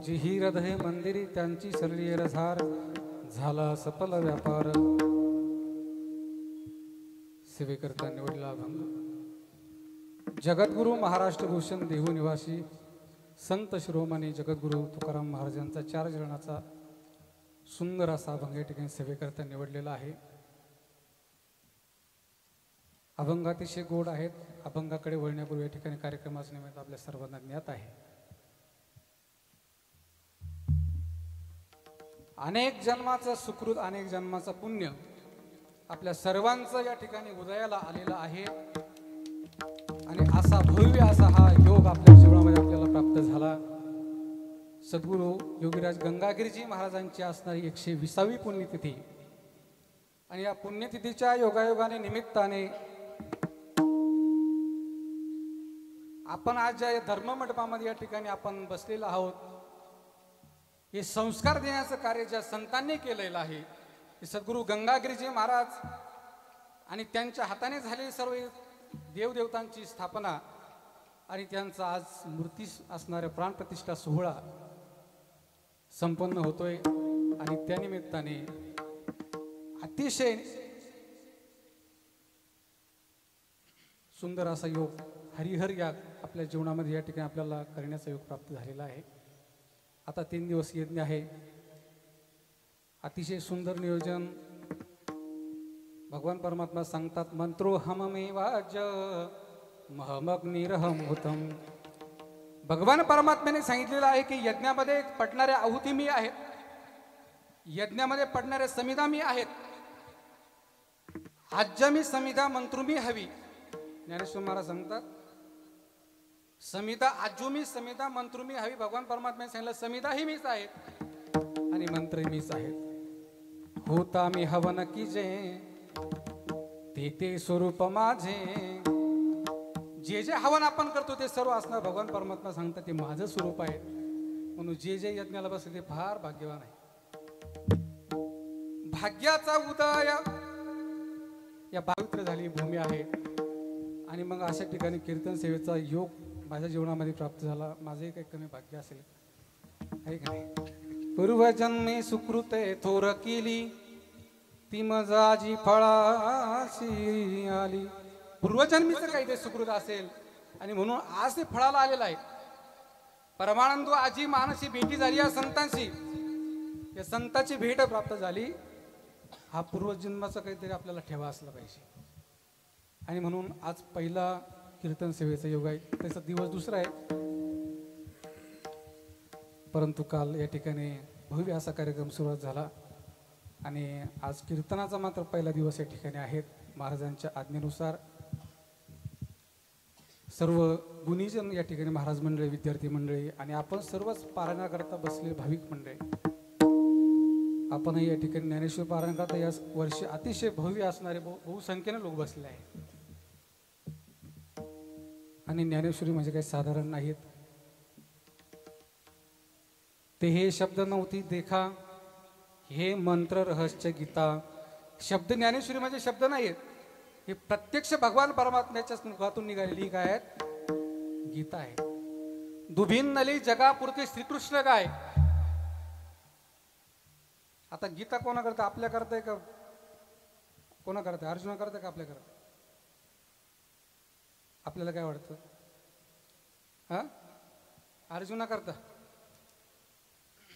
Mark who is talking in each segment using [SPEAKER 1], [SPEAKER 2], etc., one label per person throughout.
[SPEAKER 1] जी ही हृदय मंदिरी त्यांची सरली रसार झाला सफल व्यापार। सेवेकरता निवडला अभंग जगद्गुरु महाराष्ट्र भूषण देहू निवासी संत शिरोमणी जगद्गुरु तुकाराम महाराजांचा 4 चरणाचा सुंदर असा अभंग या ठिकाणी सेवेकरता निवडलेला आहे। अभंग अतिशय गोड आहेत। अभंगाकडे वळण्यापूर्वी या ठिकाणी कार्यक्रमाचं निमित्त आपल्या सर्वांना ज्ञात आहे। अनेक जन्माचं सुकृत अनेक जन्माचं पुण्य आपल्या सर्वांचं या ठिकाणी उदयाला आलेलं आहे आणि असा भव्य असा हा योग आपल्या जीवनामध्ये आपल्याला प्राप्त झाला। सद्गुरू योगीराज गंगागिरीजी महाराजांची असणारी 120वी पुण्यतिथी आणि या पुण्यतिथीच्या योगायोगाने निमित्ताने आपण आज ज्या धर्ममंडपामध्ये या ठिकाणी आपण बसलेलो आहोत, हे संस्कार देण्याचं कार्य ज्या संतांनी केलेलं आहे, हे सद्गुरू गंगागिरीजी महाराज आणि त्यांच्या हाताने झालेली सर्व देवदेवतांची स्थापना आणि त्यांचा आज मूर्ती असणाऱ्या प्राणप्रतिष्ठा सोहळा संपन्न होतोय आणि त्यानिमित्ताने अतिशय सुंदर असा योग हरिहर याग आपल्या जीवनामध्ये या ठिकाणी आपल्याला करण्याचा योग प्राप्त झालेला आहे। आता 3 दिवस यज्ञ आहे। अतिशय सुंदर नियोजन। भगवान परमात्मा सांगतात मंत्रो हममेवाज महमग्निरहमहुतम। भगवान परमात्म्याने सांगितलेलं आहे की यज्ञामध्ये पडणाऱ्या आहुती मी आहेत, यज्ञामध्ये पडणाऱ्या समिधा मी आहेत। आज्य मी समिधा मंत्रू मी हवी। ज्ञानेश्वर महाराज सांगतात समिधा आजू मी समिधा मंत्रू मी हवी। भगवान परमात्म्याने सांगितलं समिधा ही मीच आहे आणि मंत्र मीच आहेत। होता मी हवन की जे ते स्वरूप माझे। जे जे हवन आपण करतो ते सर्व असणार भगवान परमात्मा सांगतात ते माझं स्वरूप आहे। म्हणून जे जे यज्ञाला बसले ते फार भाग्यवान आहे। भाग्याचा उदय या पवित्र झाली भूमी आहे आणि मग अशा ठिकाणी कीर्तन सेवेचा योग माझ्या जीवनामध्ये प्राप्त झाला। माझे काही कमी भाग्य असेल आहे का नाही। पूर्वजन्मी सुकृते थोर केली ती मजाजी फळाशी आली। पूर्वजन्मीचं काही ते सुकृत असेल आणि म्हणून आज ते फळाला आलेलं आहे। परमानंद आजी मानसी भेटी झाली या संतांशी, या संतांची भेट प्राप्त झाली। हा पूर्वजन्माचा काहीतरी आपल्याला ठेवा असला पाहिजे आणि म्हणून आज पहिला कीर्तन सेवेचा योग आहे। त्याचा दिवस दुसरा आहे, परंतु काल या ठिकाणी भव्य असा कार्यक्रम सुरुवात झाला आणि आज कीर्तनाचा मात्र पहिला दिवस या ठिकाणी आहेत। महाराजांच्या आज्ञेनुसार सर्व गुणीजन या ठिकाणी महाराज मंडळी, विद्यार्थी मंडळी आणि आपण सर्वच पारायणाकरता बसलेले भाविक मंडळी, आपणही या ठिकाणी ज्ञानेश्वर पारायणाकरता या वर्षी अतिशय भव्य असणारे बहुसंख्येने लोक बसले आहेत आणि ज्ञानेश्वरी म्हणजे काही साधारण नाहीत। ते हे शब्द नव्हती देखा हे मंत्र रहस्य गीता। शब्द ज्ञानेश्वरी म्हणजे शब्द नाहीत, हे प्रत्यक्ष भगवान परमात्म्याच्या मुखातून निघालेली काय आहेत गीता आहे। दुभीन नली जगापुरती श्रीकृष्ण काय। आता गीता कोणा करता, आपल्या करताय का कोणा करताय, अर्जुना करताय का आपल्या करता? आपल्याला काय वाटतं हा अर्जुना करता।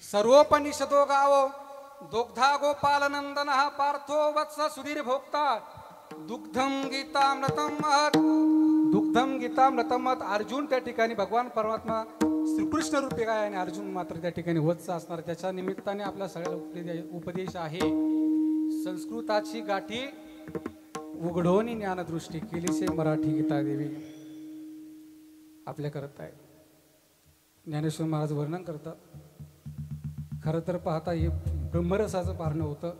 [SPEAKER 1] सर्वोपनिषदो गावो दुग्धा गोपालनंदन पार्थो वत्स सुधीर भोक्ता दुग्धम गीतामृतम महत् दुग्धम गीतामृतम महत्। अर्जुन त्या ठिकाणी भगवान परमात्मा श्रीकृष्ण रूपी काय आणि अर्जुन मात्र त्या ठिकाणी वत्स असणार। त्याच्या निमित्ताने आपल्या सगळ्याला उपदेश आहे। संस्कृताची गाठी उघडोनी ज्ञानदृष्टी केलीसे मराठी गीता देवी आपल्या करत आहे। ज्ञानेश्वर महाराज वर्णन करतात, खरं तर पाहता हे ब्रह्मरसाचं पारणं होतं।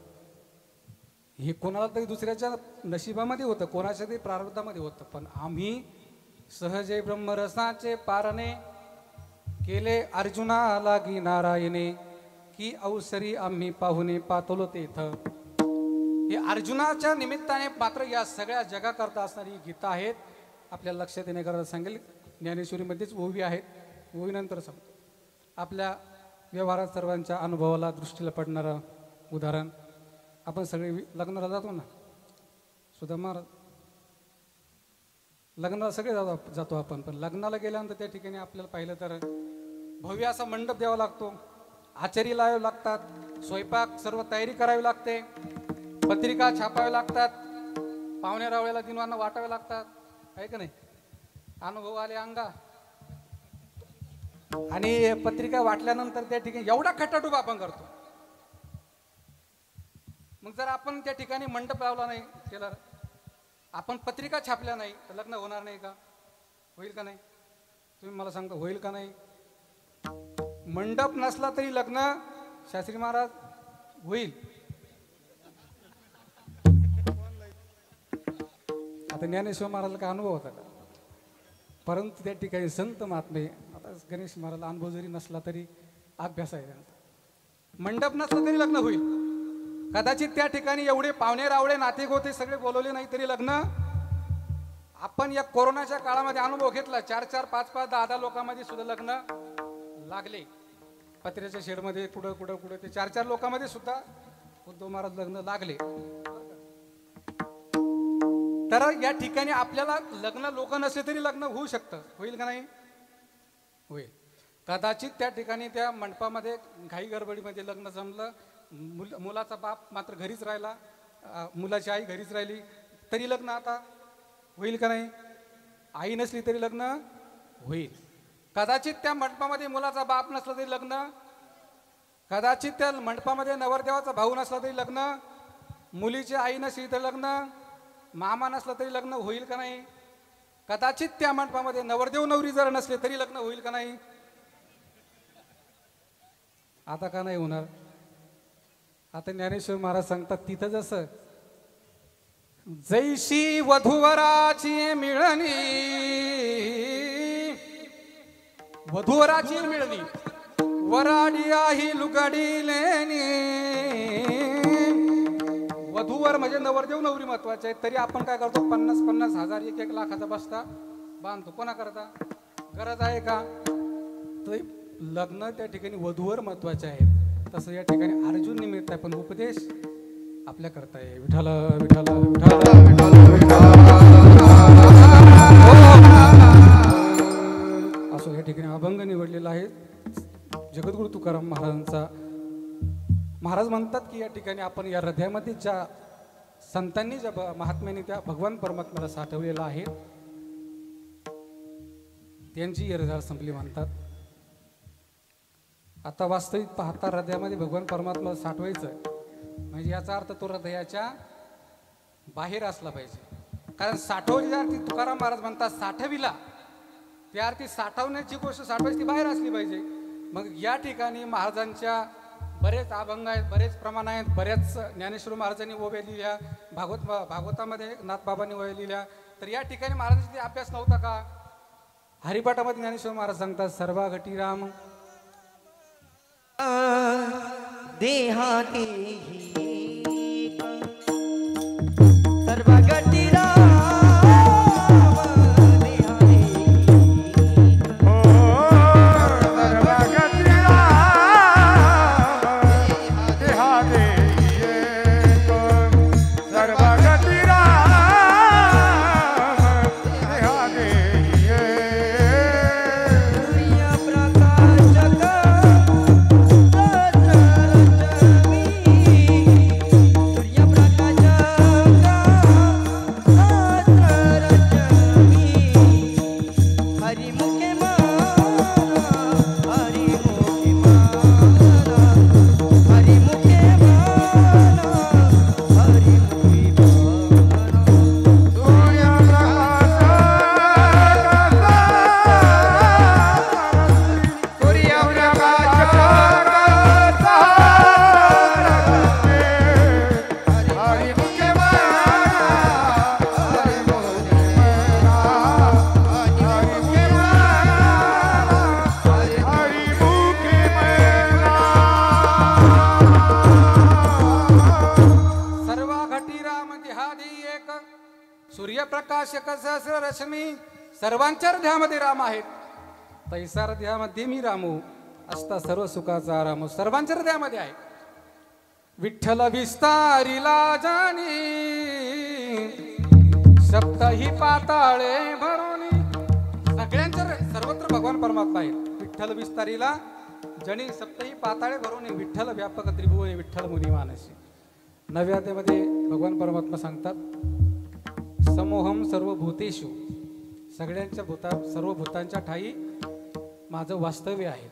[SPEAKER 1] हे कोणाला तरी दुसऱ्याच्या नशिबामध्ये होतं, कोणाच्या तरी प्रारब्धामध्ये होतं, पण आम्ही सहजे ब्रह्मरसाचे पारणे केले अर्जुना लागी नारायणे की अवसरी आम्ही पाहुणे पातलो तेथ। हे अर्जुनाच्या निमित्ताने मात्र या सगळ्या जगाकरता असणारी गीता आहेत। आपल्याला लक्षात येण्याकरता सांगेल ज्ञानेश्वरीमध्येच ओवी आहेत, ओवीनंतर सांगतो। आपल्या व्यवहारात सर्वांच्या अनुभवाला दृष्टीला पडणारं उदाहरण. आपण सगळे लग्नाला जातो ना, सुद्धा महाराज लग्नाला सगळे जातो आपण, पण लग्नाला गेल्यानंतर त्या ठिकाणी आपल्याला पाहिलं तर भव्य असा मंडप द्यावा लागतो, आचारी लावावे लागतात, स्वयंपाक सर्व तयारी करावी लागते, पत्रिका छापाव्या लागतात, पाहुण्या रावळ्याला दिनवांना वाटावे लागतात, आहे का नाही? अनुभव आले अंगा. आणि पत्रिका वाटल्यानंतर त्या ठिकाणी एवढा खटाटूप आपण करतो. मग जर आपण त्या ठिकाणी मंडप लावला नाही केला, आपण पत्रिका छापल्या नाही, तर लग्न होणार नाही का? होईल का नाही? तुम्ही मला सांगता होईल का नाही? मंडप नसला तरी लग्न शास्त्री महाराज होईल. आता ज्ञानेश्वर महाराजला काय अनुभव होता का? परंतु त्या ठिकाणी संत महात्मे, आता गणेश महाराजला अनुभव जरी नसला तरी अभ्यास आहे त्यांचा. मंडप नसला तरी लग्न होईल. कदाचित त्या ठिकाणी एवढे पाहुणे रावळे नातेगोते सगळे बोलवले नाही तरी लग्न. आपण या कोरोनाच्या काळामध्ये अनुभव घेतला, 4-4, 5-5, 10-10 लोकांमध्ये सुद्धा लग्न लागले. पत्र्याच्या शेडमध्ये कुठं कुठं कुठं ते 4-4 लोकांमध्ये सुद्धा उद्धव महाराज लग्न लागले. तर या ठिकाणी आपल्याला लग्न लोक नसले तरी लग्न होऊ शकतं. होईल का नाही? होईल. कदाचित त्या ठिकाणी त्या मंडपामध्ये घाई गडबडीमध्ये लग्न जमलं, मुलाचा बाप मात्र घरीच राहिला, मुलाची आई घरीच राहिली, तरी लग्न आता होईल का नाही? आई नसली तरी लग्न होईल. कदाचित त्या मंडपामध्ये मुलाचा बाप नसला तरी लग्न, कदाचित त्या मंडपामध्ये नवरदेवाचा भाऊ नसला तरी लग्न, मुलीची आई नसली तरी लग्न, मामा नसला तरी लग्न होईल का नाही? कदाचित त्या मंडपामध्ये नवरदेव नवरी जर नसले तरी लग्न होईल का नाही? आता का नाही होणार? आता ज्ञानेश्वर महाराज सांगतात तिथं जसं जैशी वधूवराची मिळणी, वधूवराची मिळणी वराडी आहे लुगडी लेणी. वधूवर म्हणजे नवरदेव नवरी महत्वाचे आहे, तरी आपण काय करतो? 50-50 हजार 1-1 लाखाचा बस्ता बांधतो. कोणा करता? गरज आहे का? तर लग्न त्या ठिकाणी वधूवर महत्वाचे आहेत. तसं या ठिकाणी अर्जुन निमित्त आहे, पण उपदेश आपल्या करता आहे. विठाला विठाला विठाला असो. या ठिकाणी अभंग निवडलेला आहे जगद्गुरु तुकाराम महाराजांचा. महाराज म्हणतात की या ठिकाणी आपण या हृदयामध्ये ज्या संतांनी ज्या महात्म्याने त्या भगवान परमात्म्याला साठवलेला आहे त्यांची हृदयाला संपली म्हणतात. आता वास्तविक पाहता हृदयामध्ये भगवान परमात्मा साठवायचं म्हणजे याचा अर्थ तो हृदयाच्या बाहेर असला पाहिजे. कारण साठवली ज्या अर्थी तुकाराम महाराज म्हणतात साठविला, त्या अर्थी साठवण्याची गोष्ट साठवायची ती बाहेर असली पाहिजे. मग या ठिकाणी महाराजांच्या बरेच अभंग आहेत, बरेच प्रमाण आहेत, बऱ्याच ज्ञानेश्वर महाराजांनी ओव्या लिहिल्या, भागवतामध्ये नाथबाबांनी ओव्या लिहिल्या. तर या ठिकाणी महाराजांचा अभ्यास नव्हता का? हरिपाठामध्ये ज्ञानेश्वर महाराज सांगतात सर्वा घटी राम
[SPEAKER 2] देहाती सर्व घटी राम
[SPEAKER 1] सूर्यप्रकाशक सहस्र रश्मी सर्वांच्या हृदयामध्ये राम आहेत. तैसा हृदयामध्ये मी रामू असता सर्व सुखाचा आराम सर्वांच्या हृदयामध्ये आहे. विठ्ठल विस्तारिला जाणी सप्तही पाताळे भरोनी. सगळ्यांच्या सर्वत्र भगवान परमात्मा आहे. विठ्ठल विस्तारिला जणी सप्तही पाताळे भरोनी विठ्ठल व्यापक त्रिभुवने विठ्ठल मुनी मानसी. नव्या अध्यायामध्ये भगवान परमात्मा सांगतात समोहम सर्व भूतेषु. सगळ्यांच्या सर्व भूतांच्या ठाई माझं वास्तव्य आहे.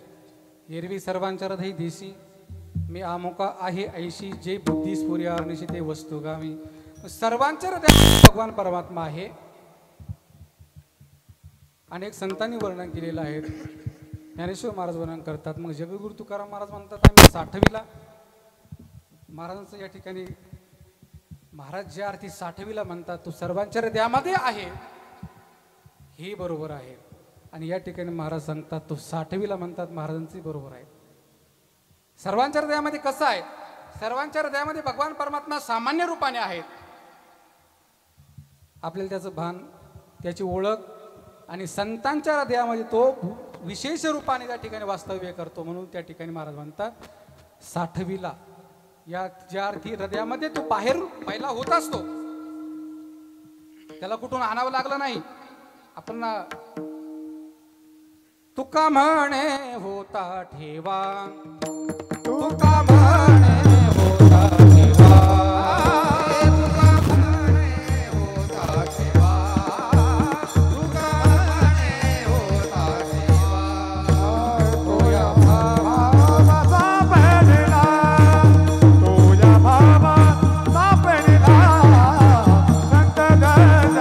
[SPEAKER 1] एरवी सर्वांच्या हृदय देशी मी आमुका आहे ऐशी जे बुद्धी स्फुर्यानिशी ते वस्तुगामी. सर्वांच्या हृदयात भगवान परमात्मा आहे. अनेक संतांनी वर्णन केलेलं आहे. ज्ञानेश्वर महाराज वर्णन करतात. मग जगद्गुरु तुकाराम महाराज म्हणतात आम्ही 60वीला महाराजांचं या ठिकाणी महाराज ज्या अर्थी 60वीला म्हणतात तो सर्वांच्या हृदयामध्ये आहे हे बरोबर आहे. आणि या ठिकाणी महाराज सांगतात तो 60वीला म्हणतात महाराजांचे बरोबर आहे. सर्वांच्या हृदयामध्ये कसं आहे? सर्वांच्या हृदयामध्ये भगवान परमात्मा सामान्य रूपाने आहेत. आपल्याला त्याचं भान त्याची ओळख आणि संतांच्या हृदयामध्ये तो विशेष रूपाने त्या ठिकाणी वास्तव्य करतो. म्हणून त्या ठिकाणी महाराज म्हणतात 60वीला या ज्या अर्थी हृदयामध्ये तो बाहेर पहिला होत असतो. त्याला कुठून आणावं लागलं नाही. आपण तुका म्हणे होता ठेवा तुका म्हणे होता ठेवा तुका म्हणे होता ठेवा तुका म्हणे होता ठेवा तोया भावाचा पेडला तोया भावाचा पेडला संत गजानन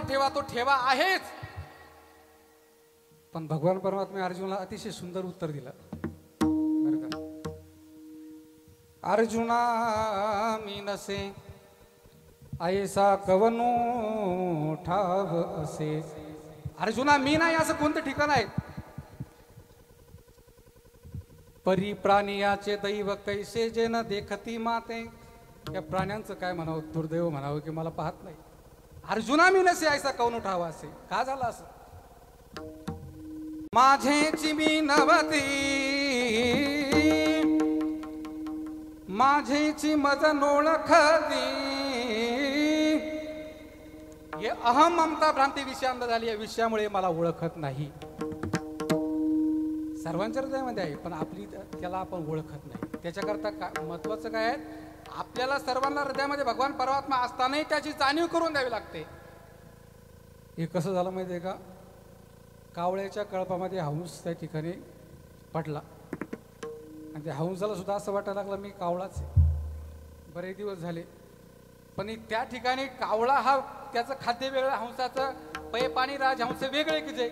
[SPEAKER 1] ठेवा तो ठेवा आहेच. पण भगवान परमात्मा अर्जुनाला अतिशय सुंदर उत्तर दिलं बरं का. अर्जुना मी नसे ऐसा कवनो ठाव असे. अर्जुना मी नाही असं कोणतं ठिकाण आहे? परी प्राणियाचे दैव कैसे जे न देखती माते. या प्राण्यांचं काय म्हणावं, दुर्दैव म्हणावं की मला पाहत नाही. अर्जुना मी नसे ऐसा कवनो ठाव असे. का झालं असं? माझेची मी नवती माझेची मज ओळखती. हे अहम ममता भ्रांती विषयांत झाली. या विषयामुळे मला ओळखत नाही. सर्वांच्या हृदयामध्ये आहे पण आपली त्याला आपण ओळखत नाही. त्याच्याकरता महत्वाचं काय आहे? आपल्याला सर्वांना हृदयामध्ये भगवान परमात्मा असतानाही त्याची जाणीव करून द्यावी लागते. हे कसं झालं माहिती आहे का? कावळ्याच्या कळपामध्ये हंस त्या ठिकाणी पडला आणि त्या हंसाला सुद्धा असं वाटायला लागलं मी कावळाच आहे. बरेच दिवस झाले पण त्या ठिकाणी कावळा हा त्याचं खाद्य वेगळं, हंसाचं पै पाणी राज हंस वेगळे की जे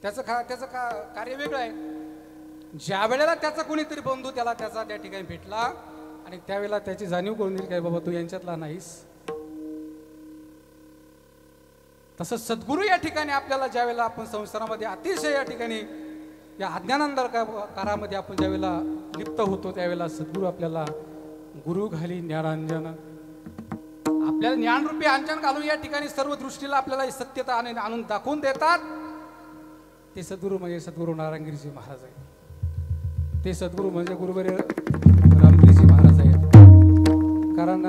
[SPEAKER 1] त्याचं कार्य वेगळं आहे. ज्या वेळेला त्याचा कोणीतरी बंधू त्याला त्याचा त्या ठिकाणी भेटला आणि त्यावेळेला त्याची जाणीव करून दिली काय बाबा तू यांच्यातला नाहीस. तसं सद्गुरू या ठिकाणी आपल्याला ज्या वेळेला आपण संसारामध्ये अतिशय या ठिकाणी या अज्ञानांधकारामध्ये आपण ज्यावेळेला लिप्त होतो त्यावेळेला सद्गुरू आपल्याला गुरु घाली ज्ञानांजन आपल्याला ज्ञानरूपी अंजन घालून या ठिकाणी सर्व दृष्टीला आपल्याला सत्यता आणून दाखवून देतात. ते सद्गुरू म्हणजे सद्गुरू नारायणगिरीजी महाराज आहेत. ते सद्गुरू म्हणजे गुरुवर्य रामगिरीजी महाराज आहेत. कारण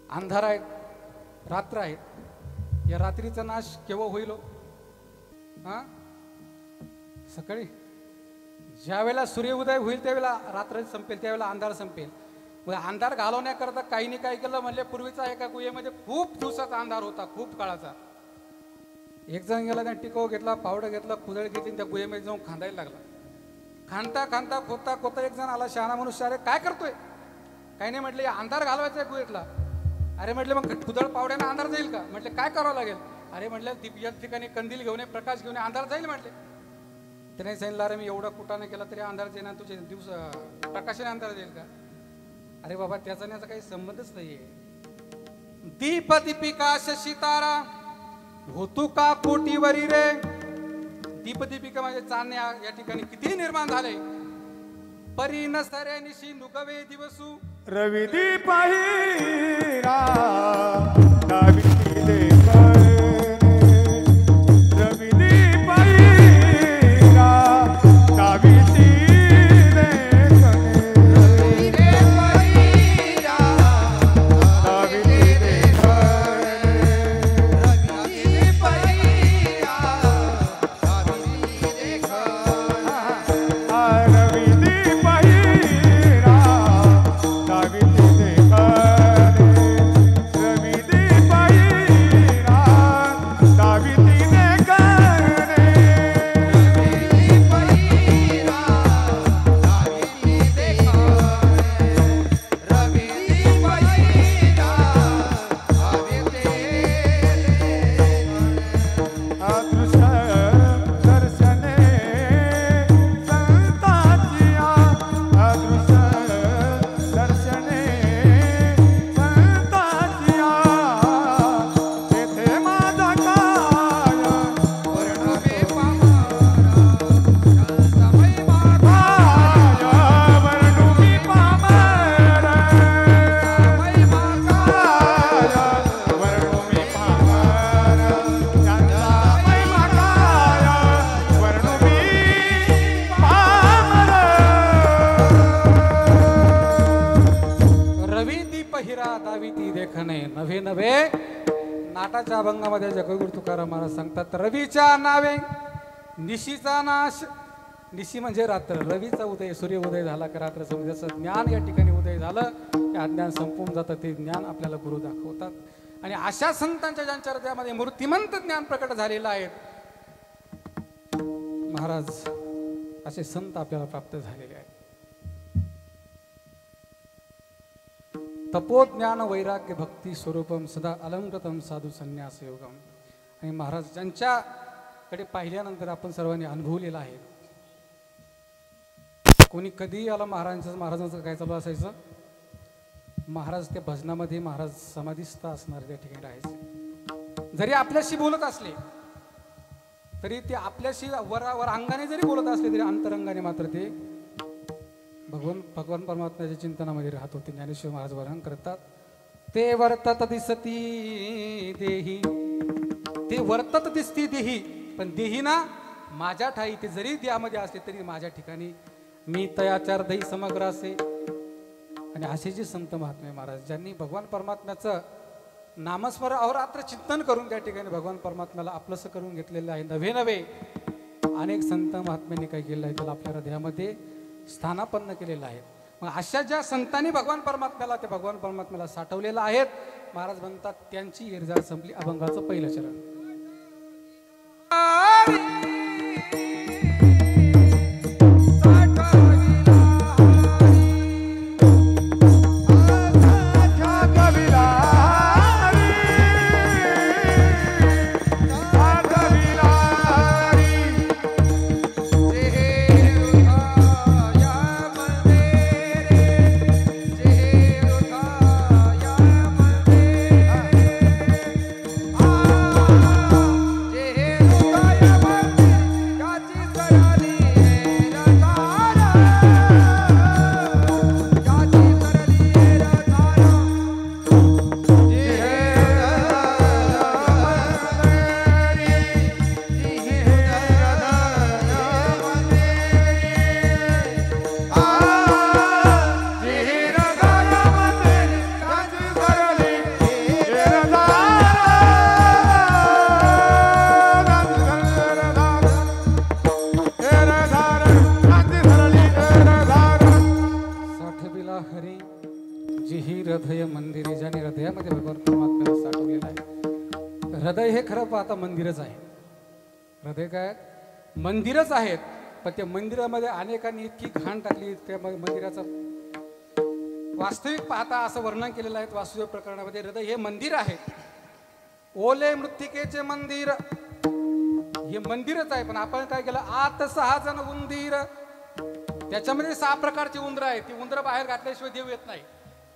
[SPEAKER 1] अंधार आहे, रात्र आहे. या रात्रीचा नाश केव्हा होईल? हा सकाळी ज्या वेळेला सूर्योदय होईल त्यावेळेला रात्र संपेल, त्यावेळेला अंधार संपेल. मग अंधार घालवण्याकरता काही नाही काय केलं म्हणजे पूर्वीचा एका गुहेमध्ये खूप दिवसाचा अंधार होता, खूप काळाचा. एक जण गेला त्या टिकाव घेतला, पावडं घेतला, कुदळ घेतली, त्या गुहेमध्ये जाऊन खांदायला लागला. खांदता खांदता खोदता खोदता एक जण आला, शहाणा मनुष्य. अरे काय करतोय? काही नाही म्हटलं, अंधार घालवायचा आहे गुहेतला. अरे म्हटलं मग कुदळ पावड्यानं अंधार जाईल का? म्हटलं काय करावं लागेल? अरे म्हटलं या ठिकाणी कंदील घेऊन प्रकाश घेऊन अंधार जाईल म्हटले. त्याने सांगितलं अरे मी एवढा कुटाने केला तरी अंधार येणार तुझे दिवस प्रकाशाने अंधार देईल का? अरे बाबा त्याचा आणि याचा काही संबंधच नाहीये. दीप दीपिका शशी तारा होतू का कोटीवरी रे. दीप दीपिका म्हणजे चांदणे या ठिकाणी किती निर्माण झाले. परी नसरे निशी नुकवे दिवसू
[SPEAKER 3] रवी दीपहिरा दाविती देखणे रवी दीपहिरा दाविती देखणे रवी दीपहिरा दाविती देखणे रवी दीपहिरा दाविती देखणे रवी दीपहिरा दाविती
[SPEAKER 1] देखणे नवे नवे. नाटाच्या अभंगामध्ये जगद्गुरु तुकाराम महाराज सांगतात रवीच्या नावे निशीचा नाश. निशी म्हणजे रात्र, रवीचा उदय सूर्य उदय झाला का रात्र समजायचं ज्ञान या ठिकाणी उदय झालं ते अज्ञान संपून जातं. ते ज्ञान आपल्याला गुरु दाखवतात. आणि अशा संतांच्या ज्यांच्या हृदयामध्ये मूर्तिमंत ज्ञान प्रकट झालेलं आहे महाराज, असे संत आपल्याला प्राप्त झालेले आहेत. तपोज्ञान वैराग्य भक्ती स्वरूपम सदा अलंकृतम साधू संन्यास योगम. आणि महाराज ज्यांच्याकडे पाहिल्यानंतर आपण सर्वांनी अनुभवलेलं आहे. कोणी कधी आला महाराजांचं काय चालू असायचं, महाराज त्या भजनामध्ये महाराज समाधीस्थ असणार त्या ठिकाणी राहायचे. जरी आपल्याशी बोलत असले तरी ते आपल्याशी वर अंगाने जरी बोलत असले तरी अंतरंगाने मात्र ते भगवान परमात्म्याच्या चिंतनामध्ये राहत होते. ज्ञानेश्वर महाराज वर्णन करतात ते वर्तत दिसती देही. ते वर्तत दिसती देही, पण देही ना माझ्या ठाई. ते जरी देहामध्ये असले तरी माझ्या ठिकाणी मी तयाचार दही समग्र असे. आणि असे जे संत महात्मे महाराज ज्यांनी भगवान परमात्म्याचं नामस्मरण अहोरात्र चिंतन करून त्या ठिकाणी भगवान परमात्म्याला आपलंसं करून घेतलेलं आहे. नवे नवे अनेक संत महात्म्यांनी काय केलं आहे, त्याला आपल्या हृदयामध्ये स्थानापन्न केलेलं आहे. मग अशा ज्या संतांनी भगवान परमात्म्याला ते भगवान परमात्म्याला साठवलेलं आहेत, महाराज म्हणतात त्यांची इर्जा संपली. अभंगाचं पहिलं चरण. हृदय हे खरं पाहता मंदिरच आहे. हृदय काय मंदिरच आहेत, पण त्या मंदिरामध्ये अनेकांनी इतकी घाण टाकली. त्या मंदिराचं वास्तविक पाहता असं वर्णन केलेलं आहे वासुदेव प्रकरणामध्ये. हृदय हे मंदिर आहे. ओले मृत्तिकेचे मंदिर हे मंदिरच आहे, पण आपण काय केलं, आत 6 जण उंदीर, त्याच्यामध्ये 6 प्रकारची उंदरं आहेत. ती उंदरं बाहेर घातल्याशिवाय देव येत नाही.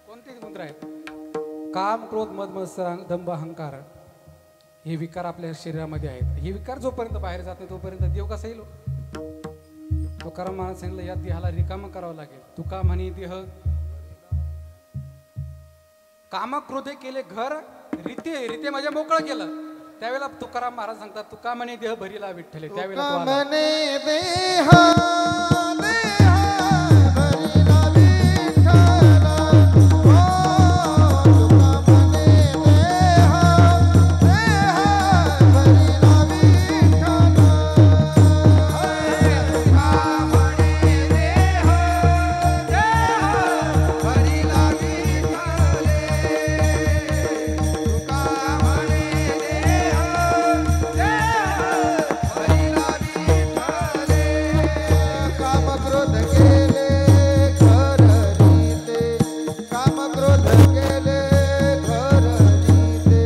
[SPEAKER 1] कोणती उंदरं आहेत? काम, क्रोध, मद, मत्सर, दंभ, अहंकार, हे विकार आपल्या शरीरामध्ये आहेत. हे विकार जोपर्यंत बाहेर जात नाही तोपर्यंत देव कसा येईल? तुकाराम महाराज सांगितलं, या देहाला रिकामं करावं लागेल. तुका म्हणे देह काम क्रोधे केले घर, रीते म्हणजे मोकळं केलं. त्यावेळेला तुकाराम महाराज सांगतात, तुका म्हणे देह भरीला विठ्ठले. त्यावेळेला तो आला.
[SPEAKER 2] मने देहा देहा भरिला विठ्ठला, ओ तुका मने देहा देहा भरिला विठ्ठला, तुका मने देहा देहा भरिला विठ्ठले, तुका मने देहा काम क्रोध केले घर रीते, काम क्रोध केले घर रीते,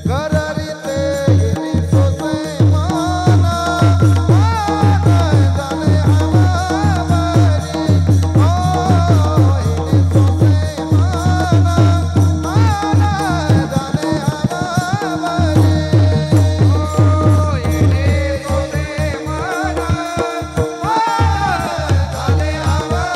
[SPEAKER 2] घर रीते गेली सोसे माना, झाले हवाबारी, गेली सोसे माना, झाले हवाबारी,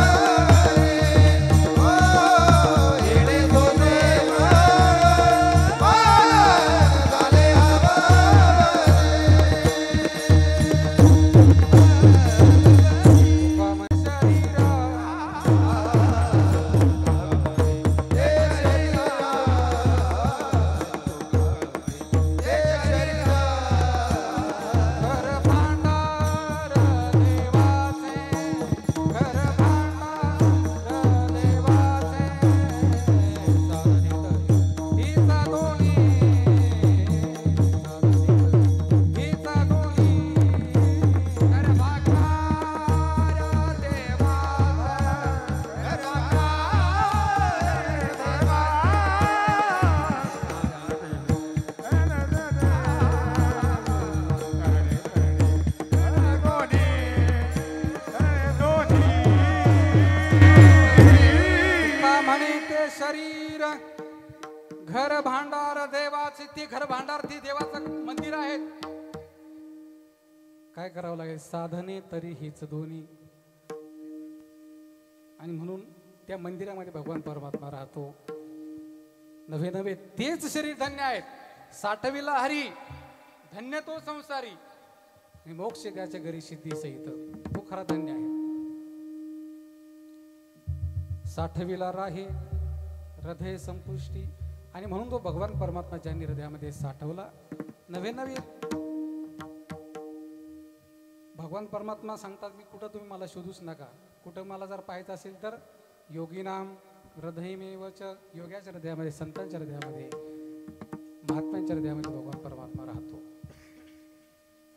[SPEAKER 1] शरीर घर भांडार देवाचे. ते घर भांडार ते देवाचं मंदिर आहे. काय करावं लागेल? साधने तरी हीच दोन्ही. आणि म्हणून त्या मंदिरामध्ये भगवान परमात्मा राहतो. नवे नवे तेच शरीर धन्य आहेत. साठविला हरी धन्य तो संसारी, आणि मोक्ष त्याच्या घरी सिद्धी सहित तो खरा धन्य आहे. साठविला राहे हृदय संपुष्टी, आणि म्हणून तो भगवान परमात्मा ज्यांनी हृदयामध्ये साठवला. नवे नवे भगवान परमात्मा सांगतात, मी कुठं तुम्ही मला शोधूच नका. कुठं मला जर पाहायचं असेल तर योगीनाम हृदयमेवच, योग्याच्या हृदयामध्ये, संतांच्या हृदयामध्ये, महात्म्यांच्या हृदयामध्ये भगवान परमात्मा राहतो.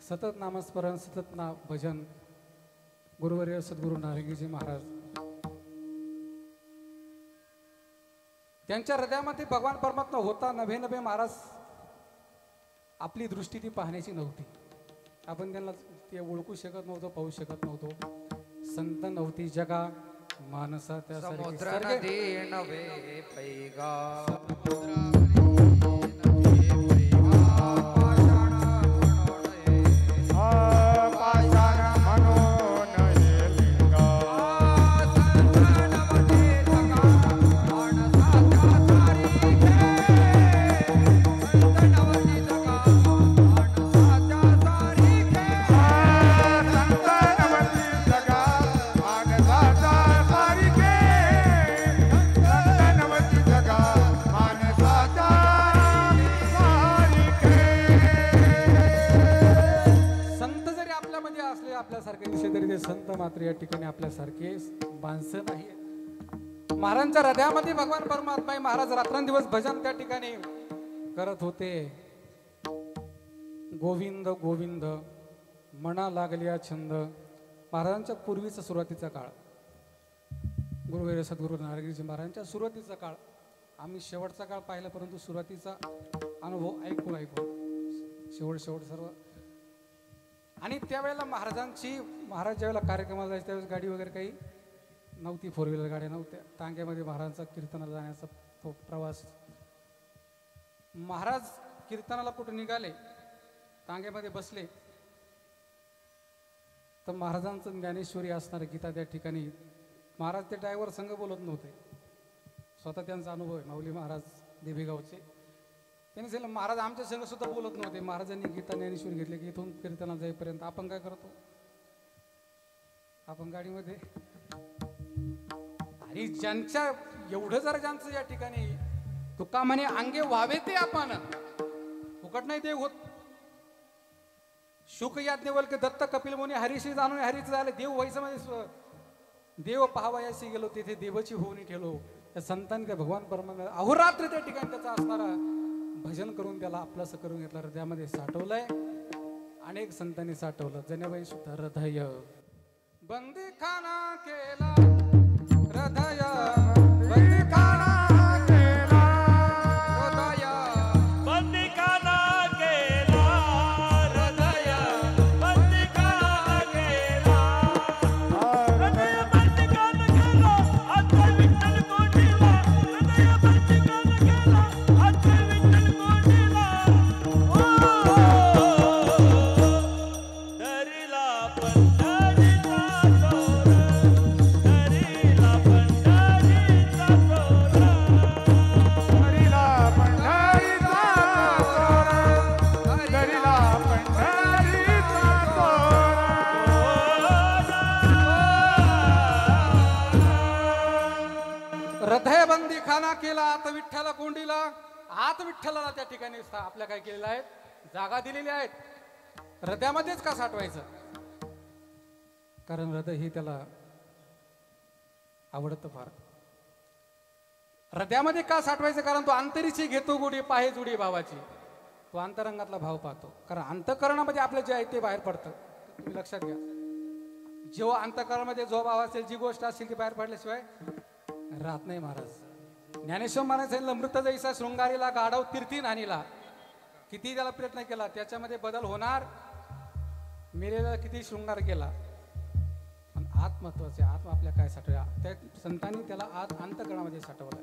[SPEAKER 1] सतत नामस्मरण, सतत नाम भजन. गुरुवर्य सद्गुरू नारायणजी महाराज त्यांच्या हृदयामध्ये भगवान परमात्मा होता. नभे नभे महाराज आपली दृष्टी ती पाहण्याची नव्हती. आपण त्यांना ते ओळखू शकत नव्हतो, पाहू शकत नव्हतो. संत नव्हती जगा मानसा त्या
[SPEAKER 2] समुद्र नदी नवे पैगा,
[SPEAKER 1] संत मात्र या ठिकाणी आपल्यासारखे माणसं नाही. महाराजांच्या हृदयामध्ये भगवान परमात्मा, महाराज रात्रंदिवस भजन त्या ठिकाणी करत होते. गोविंद गोविंद मना लागल्या छंद. महाराजांच्या पूर्वीचा सुरुवातीचा काळ, गुरुवर्य सद्गुरू नारायणजी महाराजांच्या सुरुवातीचा काळ, आम्ही शेवटचा काळ पाहिला, परंतु सुरुवातीचा अनुभव ऐकून शेवट सर्व आणि त्यावेळेला महाराज ज्यावेळेला कार्यक्रमाला जायचे त्यावेळेस गाडी वगैरे काही नव्हती, 4 व्हीलर गाड्या नव्हत्या. टांग्यामध्ये महाराजांचा कीर्तनाला जाण्याचा तो प्रवास. महाराज कीर्तनाला कुठं निघाले, टांग्यामध्ये बसले, तर महाराजांचं ज्ञानेश्वरी असणारं गीता त्या ठिकाणी महाराज ते ड्रायव्हर संघ बोलत नव्हते. स्वतः त्यांचा अनुभव आहे. माऊली महाराज देवीगावचे त्यांनी सांगितलं महाराज आमच्या संघ सुद्धा बोलत नव्हते. महाराजांनी गीता ज्ञानेश्वरी घेतले की इथून कीर्तनाला जाईपर्यंत आपण काय करतो, आपण गाडीमध्ये. आणि ज्यांच्या एवढं जर ज्यांचं या ठिकाणी तुका म्हणे अंगे व्हावे ते आपण फुकट नाही देव होत. शुक याज्ञवल्क्य दत्त कपिल मुनी हरीशी जाणून हरीच झाले. देव वैसमध्ये देव पाहावयाशी गेलो तिथे देवाची होऊन ठेलो. त्या संतांनी त्या भगवान परमानंद अहोरात्र त्या ठिकाणी त्याचा असणारा भजन करून त्याला आपलंसं करून घेतलं, हृदयामध्ये साठवलंय. अनेक संतांनी साठवलं. जनेबाई सुद्धा हृदय बंदीखाना केला, हृदय बंदीखाना केला, हृदय
[SPEAKER 4] बंदीखाना केला, हृदय बंदीखाना केला, हृदय बंदीखाना केला, आता विठ्ठल कोटीला, हृदय बंदीखाना केला, आता विठ्ठल कोटीला. दरीला पंढरीचा चोर, दरीला पंढरीचा चोर,
[SPEAKER 3] हरीला पंढरीचा चोर, हरीला पंढरीचा
[SPEAKER 1] हृदय बंदी खाना केला, आत विठ्ठला कोंडीला. आत विठ्ठलाला त्या ठिकाणी आपल्या काय केलेलं आहे, जागा दिलेल्या आहेत. हृदयामध्येच का साठवायचं, कारण हृदय हे त्याला आवडतं फार. हृदयामध्ये का साठवायचं, कारण तो अंतरीची घेतो गोडी पाहे जुडी भावाची. तो अंतरंगातला भाव पाहतो, कारण अंतकरणामध्ये आपलं जे आहे ते बाहेर पडतं. तुम्ही लक्षात घ्या, जेव्हा अंतकरणामध्ये जो भाव असेल, जी गोष्ट असेल ती बाहेर पडल्याशिवाय राहत नाही. महाराज ज्ञानेश्वर महाराज सांगितलं, मृत जैसा शृंगारीला गाढव तीर्थी नानीला. किती त्याला प्रयत्न केला त्याच्यामध्ये बदल होणार, मेलेला किती शृंगार केला, पण आत महत्वाचे. आत्मा आपल्या काय साठवल्या, त्या संतांनी त्याला आत अंतकरणामध्ये साठवलं.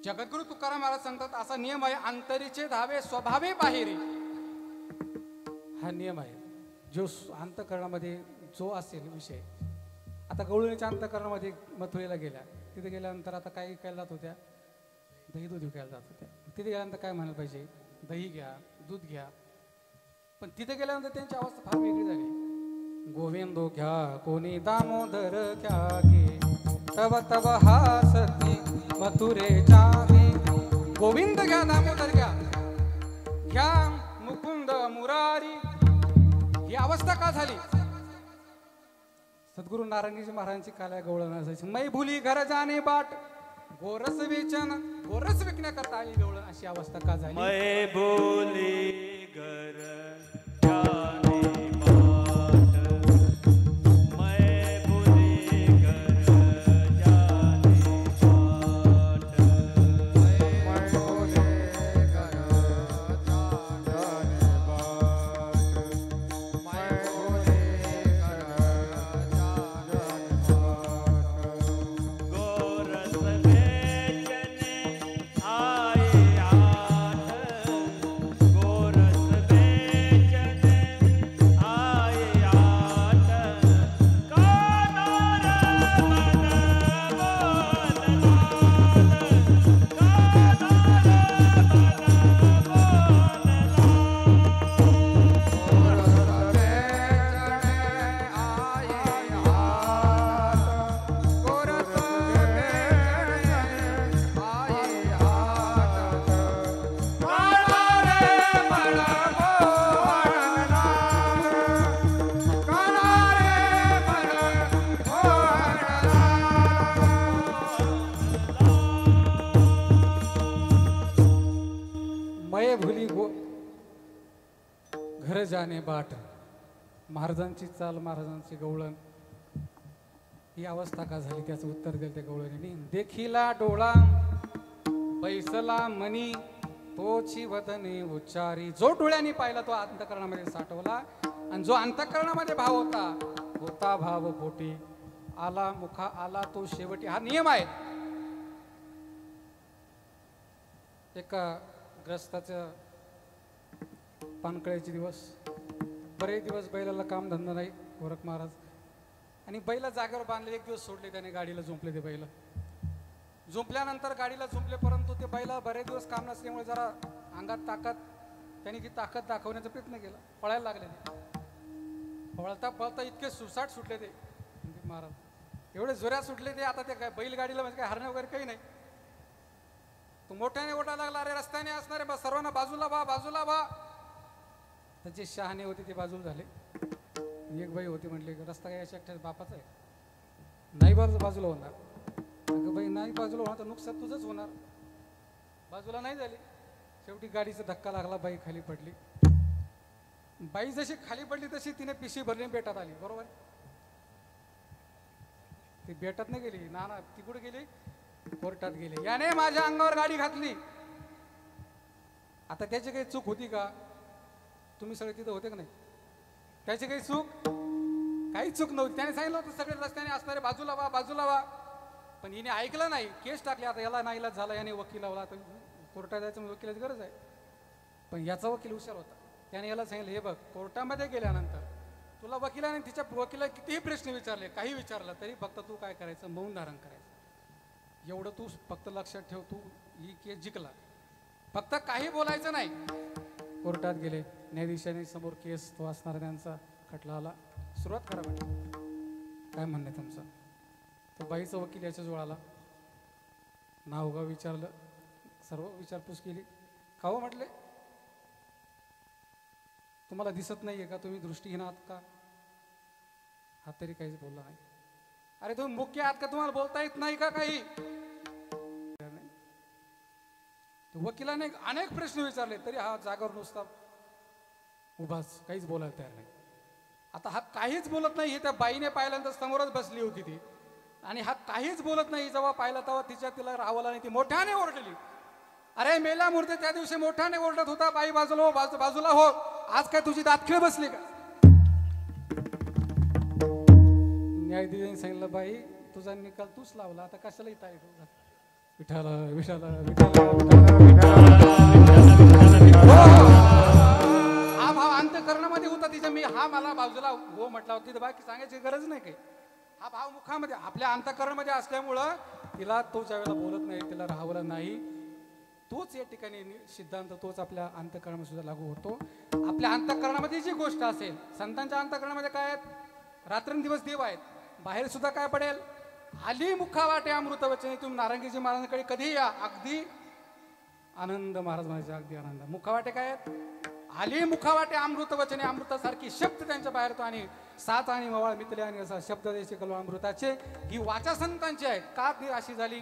[SPEAKER 1] जगद्गुरु तुकाराम महाराज सांगतात, असा नियम आहे, अंतरीचे धावे स्वभावे बाहेरी. हा नियम आहे. जो अंतकरणामध्ये जो असेल विषय. आता गवळणीच्या अंतकरणामध्ये मथुरेला गेल्या, तिथे गेल्यानंतर आता काय विकायला जात होत्या, दही दूध विकायला जात होत्या. तिथे गेल्यानंतर काय म्हणायला पाहिजे, दही घ्या, दूध घ्या. पण तिथे गेल्यानंतर त्यांची अवस्था फार वेगळी झाली. गोविंदो घ्या कोणी दामोदर घ्या गे, तव तव हासती मथुरेच्या गे. गोविंद घ्या, दामोदर घ्या, घ्या मुकुंद मुरारी. ही अवस्था का झाली, सद्गुरु नारायणजी महाराजांची काल्या गवळण असायची. मै भुली घर जाणे बाट, गोरस वेचन, गोरस विकण्याकरता आली गवळण. अशी अवस्था का झाली,
[SPEAKER 4] मैं बोली घर जाने बाट, मैं बोली घर जाने बाट,
[SPEAKER 2] मैं बोले घर जाने बाट, मैं बोले घर जाने बाट.
[SPEAKER 4] गोरस बेचने आए आठ, गोरस बेचने आए आठ, कानार मन बोललाल, कानार मन
[SPEAKER 1] मये भुली घर जाणे बाट. महाराजांची चाल, महाराजांची गवळण. ही अवस्था का झाली, त्याचं उत्तर दिलं त्या गवळणीने. देखिला डोळा बैसला मनी, तोची वदने उच्चारी. जो डोळ्यांनी पाहिला तो अंतकरणामध्ये साठवला, आणि जो अंतकरणामध्ये भाव होता होता भाव पोटी, आला मुखा आला तो शेवटी. हा नियम आहे. एका ग्रस्ताचं पानकळ्याचे दिवस, बरेच दिवस बैलाला काम धंदा नाही गोरख महाराज, आणि बैला जागेवर बांधले. एक दिवस सोडले त्याने, गाडीला झोंपले ते बैल. झोंपल्यानंतर गाडीला झोंपले, परंतु ते बैला बरेच दिवस काम नसल्यामुळे जरा अंगात ताकद, त्यांनी ती ताकद दाखवण्याचा प्रयत्न केला. पळायला लागले ते. पळता पळता इतके सुसाट सुटले ते महाराज, एवढे जोऱ्यात सुटले ते. आता ते काय बैलगाडीला म्हणजे काय हरणे वगैरे काही नाही. तो मोठ्याने ओढायला लागला, अरे रस्त्याने असणारे बा, सर्वांना बाजूला बा, बाजूला बा. तर जे शहाणे होते ते बाजूला झाले. एक बाई होती, म्हटली रस्ता काय याच्या एकट्या बापाचा आहे, नाही बाजूला होणार. अगं बाई नाही बाजूला होणार तर नुकसान तुझंच होणार. बाजूला नाही झाली. शेवटी गाडीचा धक्का लागला, बाई खाली पडली. बाई जशी खाली पडली तशी तिने पिशी भरली, बेटात आली. बरोबर, ती बेटात नाही गेली ना, ती कुठे गेली, कोर्टात गेली. याने माझ्या अंगावर गाडी घातली. आता त्याची काही चूक होती का? तुम्ही सगळे तिथं होते का नाही? त्याची काही चूक, काही चूक नव्हती. त्याने सांगितलं होतं सगळे रस्त्याने असणारे बाजूला वा, बाजूला वा, पण हिने ऐकलं नाही. केस टाकली. आता याला नाईलाज झाला, याने वकील लावला. आता कोर्टात जायचं म्हणजे वकिलाची गरज आहे. पण याचा वकील हुशार होता. त्याने याला सांगितलं, हे बघ, कोर्टामध्ये गेल्यानंतर तुला वकिलाने तिच्या वकिला कितीही प्रश्न विचारले, काही विचारलं तरी फक्त तू काय करायचं, मौन धारण करायचं. एवढं तू फक्त लक्षात ठेव. तू ही केस जिंकला, फक्त काही बोलायचं नाही. कोर्टात गेले. न्यायाधीशाने समोर केस तो असणारा त्यांचा खटला आला. सुरुवात करा म्हटलं, काय म्हणणं आहे तुमचं? तो बाईचा वकील याच्या जवळ आला. नाव गाव विचारलं, सर्व विचारपूस केली. का हो म्हटले, तुम्हाला दिसत नाहीये का, तुम्ही दृष्टीहीन आहात का? हा तरी काहीच बोलला नाही. अरे तुम्ही मुख्य आहात का, तुम्हाला बोलता येत नाही का काही? वकिलाने अनेक प्रश्न विचारले तरी हा जागावर नुसता उभाच, काहीच बोलायला तयार नाही. आता हा काहीच बोलत नाही. हे त्या बाईने पाहिल्यानंतर समोरच बसली होती ती, आणि हा काहीच बोलत नाही. जेव्हा पाहिला तेव्हा तिला राहावला नाही. ती मोठ्याने ओरडली, अरे मेला मूर्ती, त्या दिवशी मोठ्याने ओरडत होता, बाई बाजूला हो, बाजूला हो, आज काय तुझी दातखिळ बसली का? न्यायाधीशाने सांगितलं, बाई तुझा निकाल तूच लावला, आता कशाला इथं आहे तुझा? विठाला विठाला हा भाव अंतकरणामध्ये होता तिच्या. मी हा मला बाजूला हो म्हटला होता, बाकी सांगायची गरज नाही काही. हा भाव मुखामध्ये आपल्या अंतकरणामध्ये असल्यामुळं तिला तो ज्या वेळेला बोलत नाही, तिला राहावलं नाही. तोच या ठिकाणी सिद्धांत, तोच आपल्या अंतकरणामध्ये सुद्धा लागू होतो. आपल्या अंतकरणामध्ये जी गोष्ट असेल, संतांच्या अंतकरणामध्ये काय आहेत, रात्रंदिवस देव आहेत. बाहेर सुद्धा काय पडेल, आली मुखा वाटे अमृत वचने. तुम्ही नारंगीजी महाराजांकडे कधी या, अगदी आनंद महाराज म्हणायचे, अगदी आनंद. मुखावाटे काय आहेत, आली मुखावाटे अमृत वचने. अमृतासारखी शब्द त्यांच्या बाहेर तो, आणि सात आणि मवाळ मितले आणि असा शब्द द्यायचे कलो अमृताचे. ही वाचा संतांची आहे. का ती अशी झाली,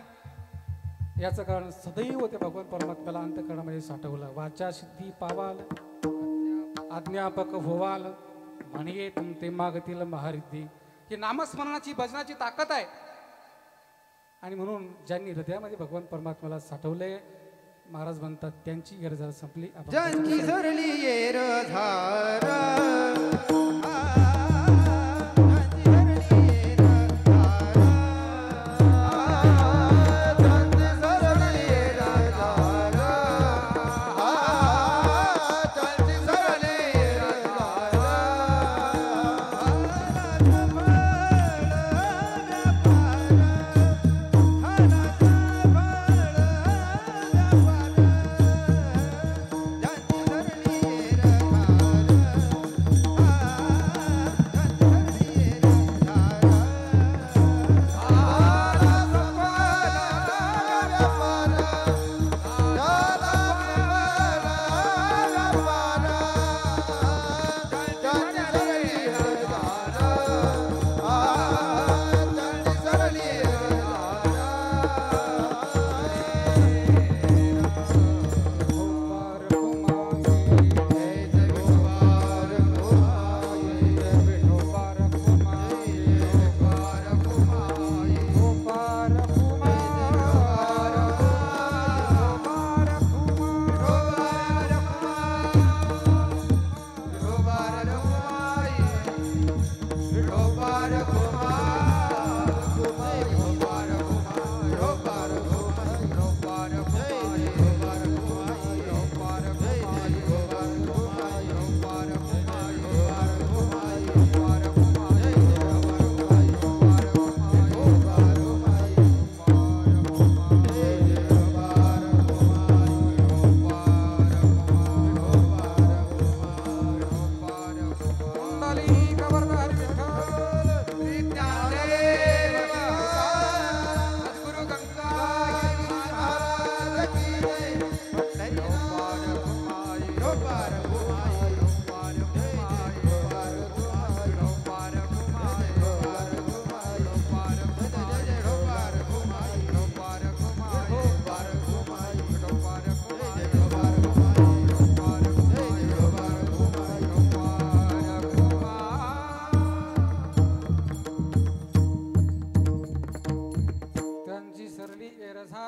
[SPEAKER 1] याचं कारण सदैव ते भगवान परमात्म्याला अंतकरणामध्ये साठवलं. वाचा सिद्धी पावाल, अज्ञापक होवाल, म्हणे तुमते मागतील महारिद्धी. ही नामस्मरणाची, भजनाची ताकद आहे. आणि म्हणून ज्यांनी हृदयामध्ये भगवान परमात्म्याला साठवले, महाराज म्हणतात त्यांची गरज संपली.
[SPEAKER 2] ज्यांची सरली येर धार,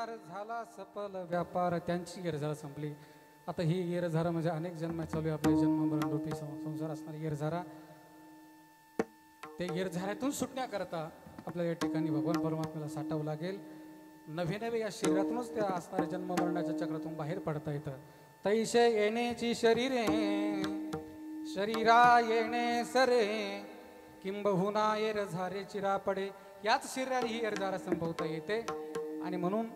[SPEAKER 1] येरझार झाला सफल व्यापार, त्यांची येरझार संपली. आता ही येरझारा म्हणजे अनेक जन्म चालू आहे आपल्या जन्म मरण रूपी संसार असणारी येरझारा. ते येरझाऱ्यातून सुटण्याकरता आपल्याला या ठिकाणी भगवान परमात्म्याला साठावं लागेल. नवे नवे या शरीरातूनच त्या असणाऱ्या जन्म मरणाच्या चक्रातून बाहेर पडता येतं. तैसे येण्याची शरीरे शरीरा येणे सरे, किंबहुना येरझारे चिरा पडे. याच शरीराने ही येरझारा संपवता येते. आणि म्हणून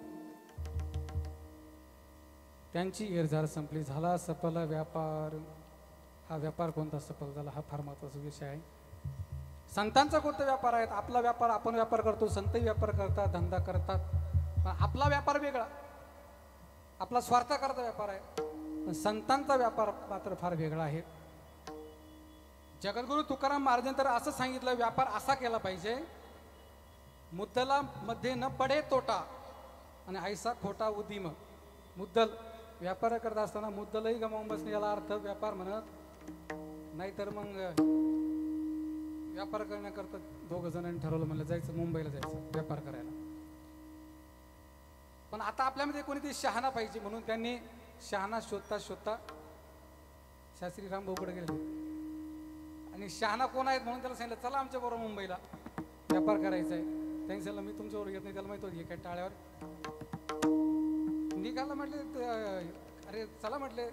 [SPEAKER 1] त्यांची येरझार संपली. झाला सफल व्यापार. हा व्यापार कोणता सफल झाला हा फार महत्वाचा विषय आहे. संतांचा कोणता व्यापार आहे? आपला व्यापार आपण व्यापार करतो, संतही व्यापार करतात, धंदा करतात. पण आपला व्यापार वेगळा, आपला स्वार्थाकरता व्यापार आहे. पण संतांचा व्यापार मात्र फार वेगळा आहे. जगद्गुरु तुकाराम महाराजांनी तर असं सांगितलं, व्यापार असा केला पाहिजे, मुद्दला मध्ये न पडे तोटा आणि ऐसा खोटा उद्दिम. मुद्दल व्यापार करत असताना मुद्दलही गमावून बसणे, याला अर्थ व्यापार म्हणत. नाहीतर मग व्यापार करण्याकरता दोघं जणांनी ठरवलं, म्हणलं जायचं मुंबईला जायचं व्यापार करायला. पण आता आपल्यामध्ये कोणीतरी शहाणा पाहिजे, म्हणून त्यांनी शहाणा शोधता शोधता शास्त्री रामभाऊकडे गेले. आणि शहाणा कोण आहेत म्हणून त्याला सांगितलं, चला आमच्या बरोबर मुंबईला व्यापार करायचा आहे. त्यांनी सांगितलं, मी तुमच्याबरोबर येत नाही. त्याला माहित होती काय टाळ्यावर निघाला. म्हटले अरे चला, म्हटले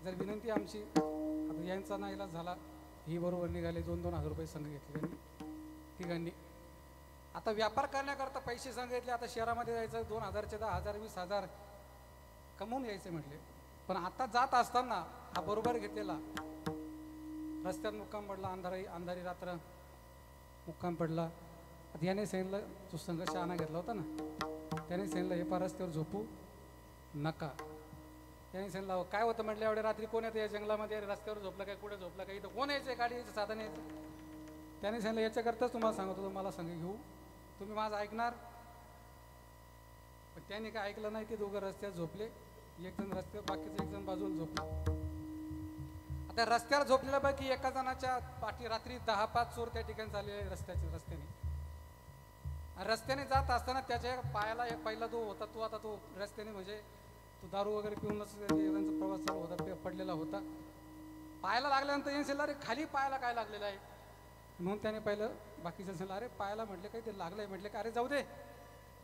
[SPEAKER 1] जर विनंती आमची. आता यांचा ना इलाज झाला, ही बरोबर निघाले. 2-2 हजार रुपये संघ घेतले त्यांनी तिघांनी. आता व्यापार करण्याकरता पैसे सांगितले. आता शहरामध्ये जायचं, 2,000चे 10,000 20,000 कमवून यायचे म्हटले. पण आता जात असताना हा बरोबर घेतलेला रस्त्यात मुक्काम पडला. अंधारी रात्र मुक्काम पडला. आता याने सांगितलं, तो संघ शहाणा घेतला होता ना, त्याने सांगितलं हे रस्त्यावर झोपू नका. त्याने सांगितलं काय होतं म्हटलं, एवढ्या रात्री कोण येतं या जंगलामध्ये? रस्त्यावर झोपलं काय, कुठे झोपलं काय, इथं कोण यायचं, गाडी यायचं, साधन यायचं. त्याने सांगितलं याच्याकरताच तुम्हाला सांगत होतो, मला संघ घेऊ, तुम्ही माझं ऐकणार. पण त्याने काय ऐकलं नाही. ते दोघं रस्त्यावर झोपले. एक जण रस्त्यावर, बाकीचं एक जण बाजूला झोपलं. आता रस्त्यावर झोपलेल्या पैकी एका जणाच्या पाठी रात्री 10-5 चोर त्या ठिकाणी चाललेले रस्त्याने. रस्त्याने जात असताना त्याच्या पायाला एक पहिला जो होता तो, आता तो रस्त्याने म्हणजे तो दारू वगैरे पिऊनच त्यांचा प्रवास चालू होता, पडलेला होता. पायाला लागल्यानंतर यांनी अरे खाली पायाला काय लागलेलं आहे म्हणून त्याने पाहिलं. बाकीच्या सांगितलं अरे पायाला म्हटले काही ते लागलंय. म्हटले का अरे जाऊ दे,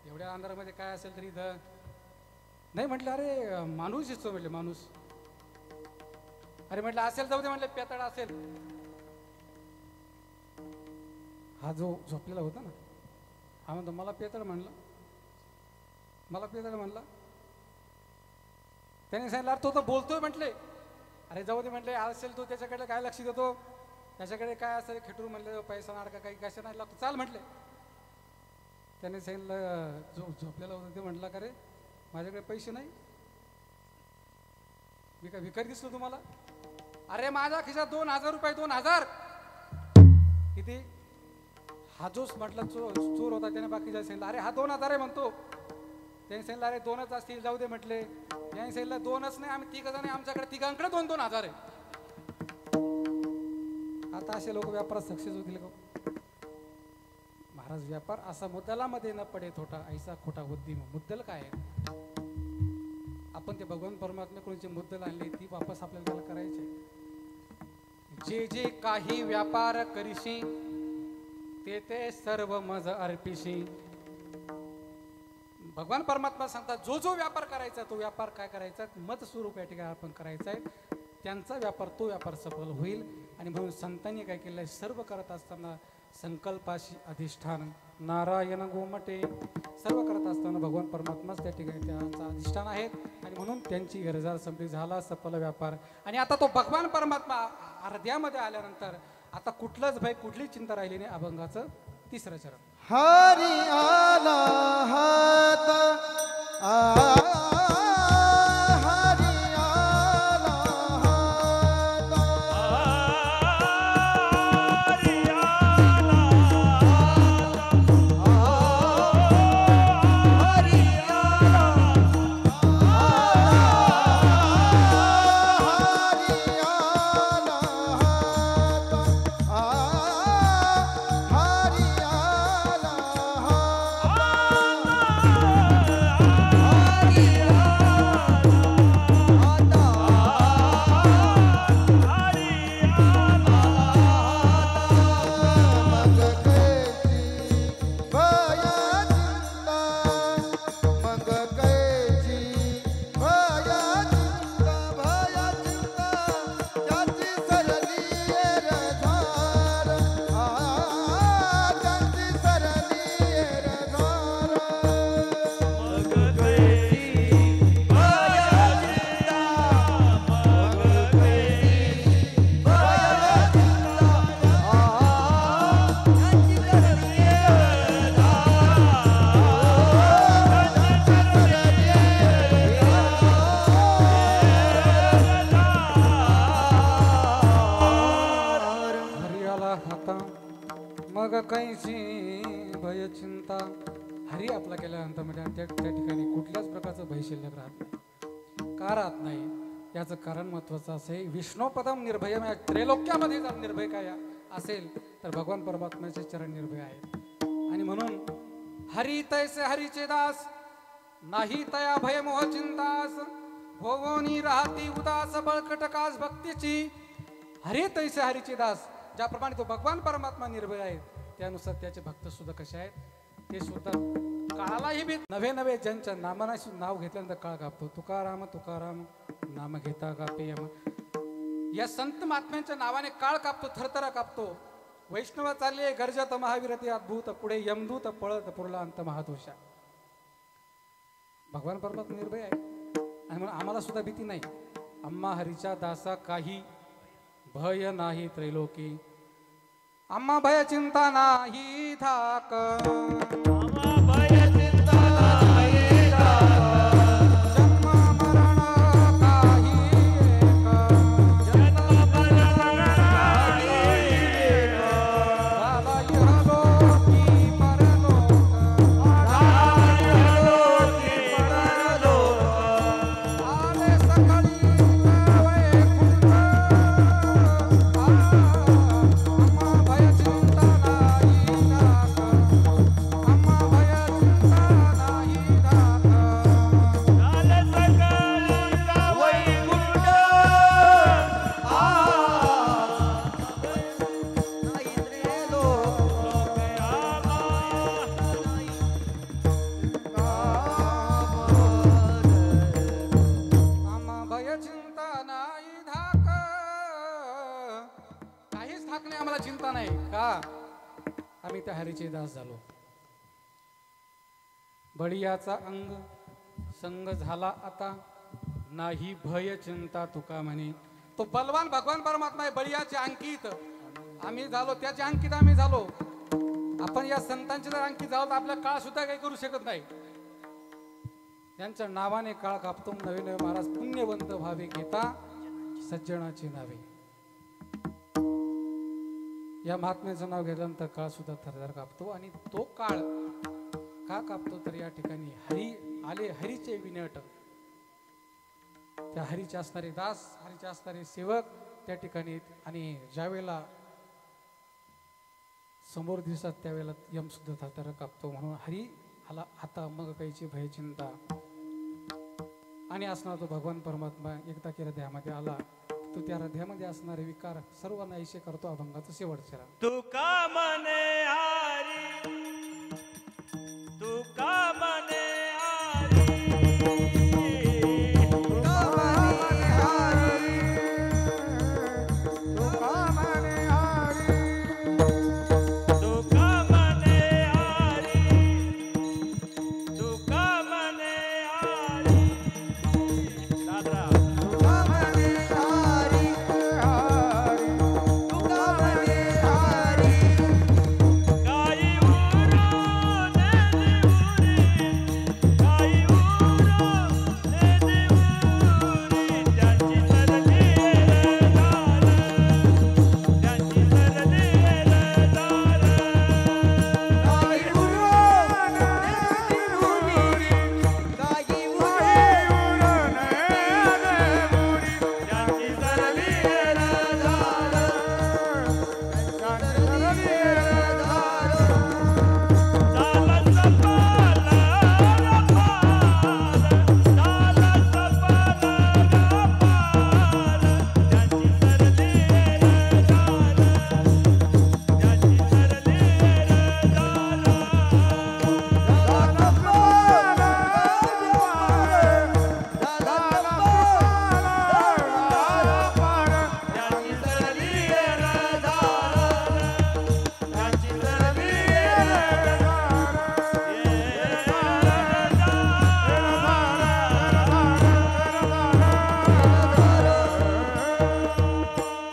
[SPEAKER 1] एवढ्या अंधारामध्ये काय असेल तरी इथं नाही. म्हटलं अरे माणूस दिसतो. म्हटले माणूस. अरे म्हटलं असेल जाऊ दे. म्हटले पेताळा असेल. हा जो झोपलेला होता ना, हा म्हणतो मला पेताळ म्हणलं, मला पेताळ म्हणला. त्याने सांगितलं अरे तो तर बोलतोय. म्हटले अरे जाऊ दे. म्हटले असेल तो, त्याच्याकडे काय लक्ष देतो, त्याच्याकडे काय असेल खेटूर. म्हणले पैसा नाडका काही कशा नाही लागतो, चाल म्हटले. त्याने सांगितलं जो झोपलेला होता ते म्हटलं का रे माझ्याकडे पैसे नाही, मी काय भिकारी दिसलो तुम्हाला? अरे माझ्या खिशात 2,000 रुपये. 2,000 किती? हा जोच म्हटलं चोर होता. त्याने बाकीच्या सांगितलं अरे हा 2,000 आहे म्हणतो. त्याने सांगितलं अरे 2च असतील, जाऊ दे म्हटले. त्याने सांगितलं 2च नाही, आम्ही 3 जण आहे, आमच्याकडे तिघांकडे 2-2 हजार आहे. आता असे लोक व्यापारात सक्सेस होतील का महाराज? व्यापार असा मुद्दला मध्ये न पडे तोटा, ऐसा खोटा उद्दिम. मुद्दल काय आहे? आपण ते भगवान परमात्म्याकडून जे मुद्दल आणले ती वापस आपल्याला त्याला करायचे. जे जे काही व्यापार करीशी ते ते सर्व मज अर्पिशी. भगवान परमात्मा सांगतात जो जो व्यापार करायचा तो व्यापार काय करायचा, मत स्वरूप या ठिकाणी अर्पण करायचा आहे. त्यांचा व्यापार तो व्यापार सफल होईल. आणि म्हणून संतांनी काय केलंय, सर्व करत असताना संकल्पाशी अधिष्ठान नारायण गोमटे. सर्व करत असताना भगवान परमात्माच त्या ठिकाणी त्यांचा अधिष्ठान आहेत. आणि म्हणून त्यांची गरजा संपली, झाला सफल व्यापार. आणि आता तो भगवान परमात्मा हृदयामध्ये आल्यानंतर आता कुठलंच भय, कुठली चिंता राहिली नाही. अभंगाचं 3रं चरण.
[SPEAKER 2] हरी आला हात हरी आला हात
[SPEAKER 4] हरी आला
[SPEAKER 2] हरी आला हरी आला हात हरी आला हात
[SPEAKER 1] हरीची भय चिंता. हरी आपला केल्यानंतर म्हणजे त्या ठिकाणी कुठल्याच प्रकारचं भय शिल्लक राहत नाही. का राहत नाही याचं कारण महत्वाचं असं आहे. विष्णुपदम निर्भयम, या त्रैलोक्यामध्ये जर निर्भय काय असेल तर भगवान परमात्म्याचे चरण निर्भय आहेत. आणि म्हणून हरी तैसे हरीचे दास, नाही तया भय मोह चिंतास, होवोनी राहती उदास बळकट कास भक्तीची. हरी तैसे हरीचे दास, ज्याप्रमाणे तो भगवान परमात्मा निर्भय आहे त्यानुसार त्याचे भक्त सुद्धा कसे आहेत ते सुद्धा काळालाही भीत. नवे नवे ज्यांच्या नामानाशी नाव घेतल्यानंतर काळ कापतो. तुकाराम तुकाराम नाम घेता कापे यम. या संत महात्म्यांच्या नावाने काळ कापतो, थरथरा कापतो. वैष्णव चालले गर्जत महावीरती अद्भुत, पुढे यमदूत पळत पुरला अंत महादोषा. भगवान परमात्मा निर्भय आहे आणि म्हणून आम्हाला सुद्धा भीती नाही. आम्हा हरीच्या दासा काही भय नाही त्रैलोकी, आम्हा भय चिंता नाही थाक.
[SPEAKER 4] आम्हा भय चिंता नाही थाक.
[SPEAKER 1] जन्म मरण काही एक,
[SPEAKER 4] जन्म मरण काही एक.
[SPEAKER 1] झाला इहलोकी परलोक,
[SPEAKER 4] झाला इहलोकी परलोक.
[SPEAKER 1] आले सकाळी वैकुंठ. आम्हा भय चिंता नाही थाक, आम्हा भय चिंता नाही थाक.
[SPEAKER 4] झालं सकाळी वैकुंठ.
[SPEAKER 2] नाही त्रैलोक.
[SPEAKER 1] आम्हा भय चिंता नाही धाक. काहीच धाक नाही, आम्हाला चिंता नाही. का? आम्ही त्या हरीचे दास झालो. बळीयाचा अंग संग झाला आता, नाही भय चिंता तुका म्हणे. तो बलवान भगवान परमात्मा आहे, बळीयाचे अंकित आम्ही झालो, त्याचे अंकित आम्ही झालो. आपण या संतांचे जर अंकित झालो तर आपला काळ सुद्धा काही करू शकत नाही. त्यांच्या नावाने काळ कापतो. नवे नवे महाराज पुण्यवंत भावे घेता सज्जनाची नावे. या महात्म्याचं नाव घेतल्यानंतर काळ सुद्धा थरथर कापतो. आणि तो काळ का कापतो तर या ठिकाणी हरी आले, हरीचे विनट. त्या हरीचे असणारे दास, हरीचे असणारे सेवक त्या ठिकाणी आहेत. आणि ज्यावेळेला समोर दिसतात त्यावेळेला यम सुद्धा थरथर कापतो. म्हणून हरी आला आता मग काहीची भय चिंता. आणि असणार तो भगवान परमात्मा एकदा की हृदयामध्ये आला तो त्या हृदयामध्ये असणारे विकार सर्व नाहीसे करतो. अभंगाचं शेवटचे राग.
[SPEAKER 4] तुका मने हरी, तुका मने हरी. तुका मने हरी, तुका मने हरी. दादा
[SPEAKER 2] तुका म्हणे हरी, तुका म्हणे हरी.
[SPEAKER 4] काही उरो ने देऊरी, काही उरो ने देऊरी. त्यांची सरली दार, त्यांची सरली दार.
[SPEAKER 2] काही उरण देऊरी, काही उरण
[SPEAKER 4] त्यांची सरली दार. झाला सपाला रपार, झाला सपाला रपार. त्यांची सरली दार, त्यांची सरली त्यांची सरली त्यांची सरली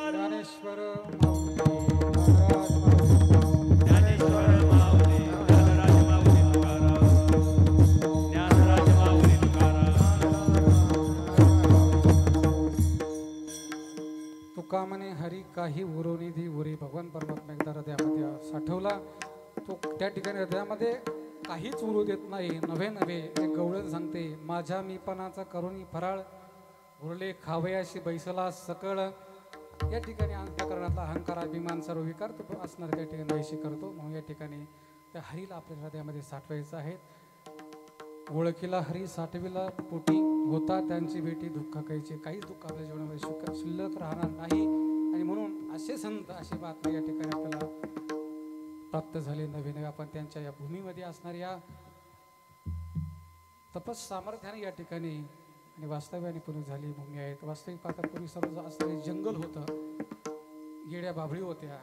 [SPEAKER 1] ज्ञानेश्वर माऊली,
[SPEAKER 4] ज्ञानेश्वर माऊली, ज्ञानराज माऊली तुकाराम, ज्ञानराज माऊली तुकाराम.
[SPEAKER 1] तुका म्हणे हरी काही उरो निधी उरे. भगवान परमात्मा एकदा हृदयामध्ये साठवला तो त्या ठिकाणी हृदयामध्ये काहीच उरू देत नाही. नव्हे नव्हे एक गवळण सांगते, माझ्या मीपणाचा करुणी फराळ उरले खावयाशी बैसला सकळ. या ठिकाणी अंतःकरणातला अहंकार अभिमान सर्व विकार तो असणार त्या ठिकाणी नाहीशी करतो. म्हणून या ठिकाणी त्या हरीला आपल्या हृदयामध्ये साठवायचं आहे. ओळखीला हरी साठविला पोटी होता त्यांची भेटी दुःख कायचे. काहीच दुःख आपल्या जीवनामध्ये शिल्लक राहणार नाही. आणि म्हणून असे संत अशी बातमी या ठिकाणी आपल्याला प्राप्त झाले. नवे नवे आपण त्यांच्या या भूमीमध्ये असणाऱ्या तपस सामर्थ्याने या ठिकाणी आणि वास्तव्याने पूर्ण झाली भूमी आहेत. वास्तविक पाहता पूर्वी सर्व असणारे जंगल होतं, गेड्या बाभळी होत्या.